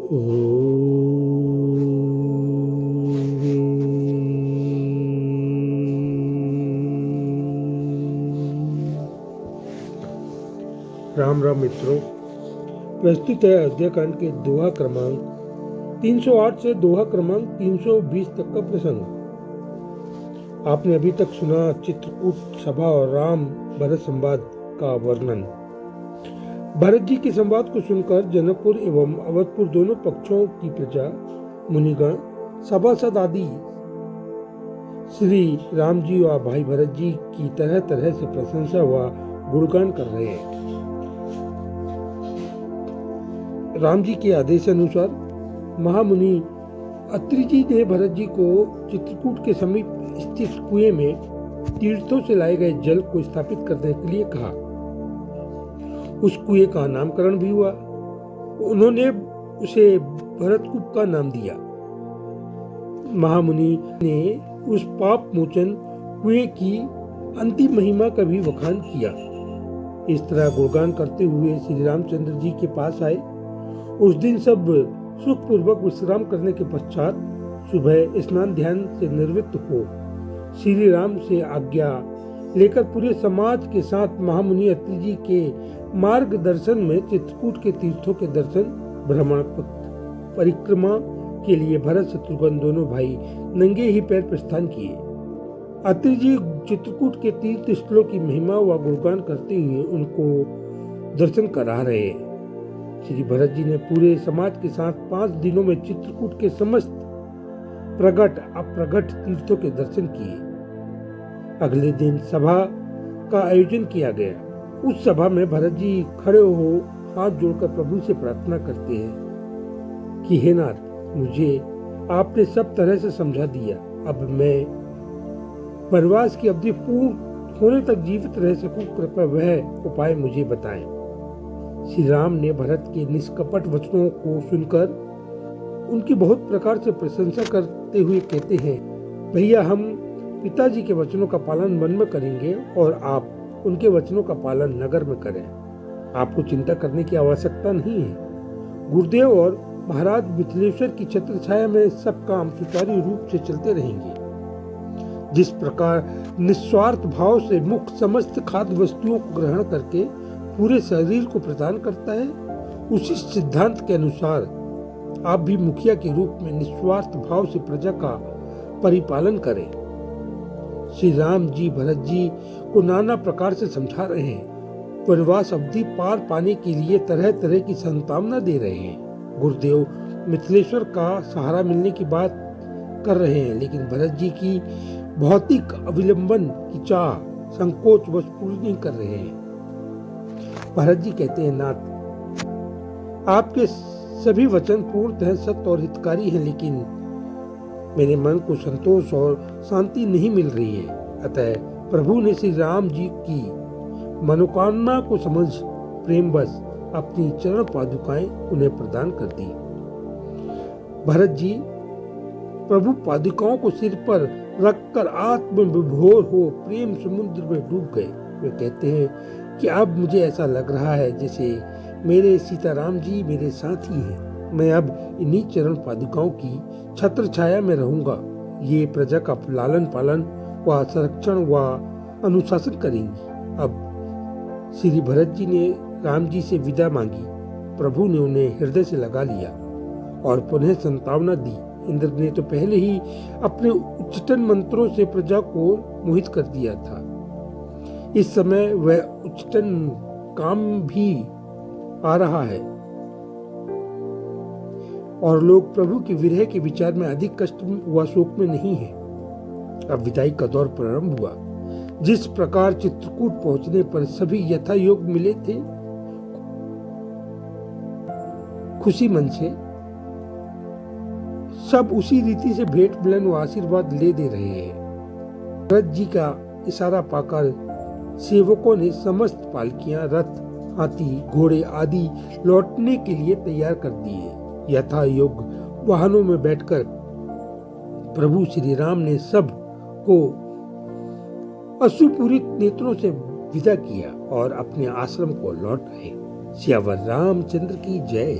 राम राम मित्रों, प्रस्तुत है अयोध्या कांड के दोहा क्रमांक 308 से दोहा क्रमांक 320 तक का प्रसंग। आपने अभी तक सुना चित्रकूट सभा और राम भरत संवाद का वर्णन। भरत जी के संवाद को सुनकर जनकपुर एवं अवधपुर दोनों पक्षों की प्रजा, मुनिगण, सभासद आदि श्री राम जी व भाई भरत जी की तरह तरह से प्रशंसा व गुणगान कर रहे हैं। राम जी के आदेश अनुसार महामुनि अत्रि जी ने भरत जी को चित्रकूट के समीप स्थित कुएं में तीर्थों से लाए गए जल को स्थापित करने के लिए कहा। उस कुएं का नामकरण भी हुआ। उन्होंने उसे भरतकूप का नाम दिया। महामुनि ने उस पाप मोचन कुएं की अंतिम महिमा का भी बखान किया। इस तरह गुणगान करते हुए श्री रामचंद्र जी के पास आए। उस दिन सब सुखपूर्वक विश्राम करने के पश्चात सुबह स्नान ध्यान से निवृत्त हो श्री राम से आज्ञा लेकर पूरे समाज के साथ महामुनि अत्रि जी के मार्गदर्शन में चित्रकूट के तीर्थों के दर्शन, भ्रमण, परिक्रमा के लिए भरत शत्रुघ्न दोनों भाई नंगे ही पैर प्रस्थान किए। अत्रि जी चित्रकूट के तीर्थ स्थलों की महिमा व गुणगान करते हुए उनको दर्शन करा रहे हैं। श्री भरत जी ने पूरे समाज के साथ 5 दिनों में चित्रकूट के समस्त प्रगट अप्रगट तीर्थों के दर्शन किए। अगले दिन सभा का आयोजन किया गया। उस सभा में भरत जी खड़े हो हाथ जोड़कर प्रभु से प्रार्थना करते हैं कि हे नाथ, मुझे आपने सब तरह से समझा दिया। अब मैं वनवास की अवधि पूर्ण होने तक जीवित रह सकूं, कृपया वह उपाय मुझे बताएं। श्री राम ने भरत के निष्कपट वचनों को सुनकर उनकी बहुत प्रकार से प्रशंसा करते हुए कहते हैं, भैया, हम पिताजी के वचनों का पालन वन में करेंगे और आप उनके वचनों का पालन नगर में करें। आपको चिंता करने की आवश्यकता नहीं है। गुरुदेव और महाराज मिथिलेश्वर की छत्र छाया में सब काम सुचारू रूप से चलते रहेंगे। जिस प्रकार निस्वार्थ भाव से मुख समस्त खाद्य वस्तुओं को ग्रहण करके पूरे शरीर को प्रदान करता है, उसी सिद्धांत के अनुसार आप भी मुखिया के रूप में निस्वार्थ भाव से प्रजा का परिपालन करें। श्री राम जी भरत जी को नाना प्रकार से समझा रहे हैं। वनवास अवधि पार पाने के लिए तरह तरह की संतावना दे रहे हैं। गुरुदेव मिथिलेश्वर का सहारा मिलने की बात कर रहे हैं, लेकिन भरत जी की भौतिक अविलंबन की चाह संकोच बस पूरी नहीं कर रहे हैं। भरत जी कहते हैं, नाथ, आपके सभी वचन पूर्णतः सत्य और हितकारी हैं, लेकिन मेरे मन को संतोष और शांति नहीं मिल रही है। अतः प्रभु ने श्री राम जी की मनोकामना को समझ प्रेमवश अपनी चरण पादुकाएं उन्हें प्रदान कर दी। भरत जी प्रभु पादुकाओं को सिर पर रखकर आत्म विभोर हो प्रेम समुद्र में डूब गए। वे कहते हैं कि अब मुझे ऐसा लग रहा है जैसे मेरे सीताराम जी मेरे साथी हैं। मैं अब इन्हीं चरण पादुकाओं की छत्र छाया में रहूंगा। ये प्रजा का लालन पालन व संरक्षण व अनुशासन करेंगी। अब श्री भरत जी ने राम जी से विदा मांगी। प्रभु ने उन्हें हृदय से लगा लिया और पुनः संतावना दी। इंद्र ने तो पहले ही अपने उच्चतन मंत्रों से प्रजा को मोहित कर दिया था। इस समय वह उच्चतन काम भी आ रहा है और लोग प्रभु के विरह के विचार में अधिक कष्ट व शोक में नहीं है। अब विदाई का दौर प्रारंभ हुआ। जिस प्रकार चित्रकूट पहुंचने पर सभी यथा योग मिले थे, खुशी मन से सब उसी रीति से भेंट मिलन व आशीर्वाद ले दे रहे हैं। भरत जी का इशारा पाकर सेवकों ने समस्त पालकियां, रथ, हाथी, घोड़े आदि लौटने के लिए तैयार कर दिए। यथा योग वाहनों में बैठकर प्रभु श्री राम ने सब को अश्रुपूरित नेत्रों से विदा किया और अपने आश्रम को लौट आए। सियावर रामचंद्र की जय।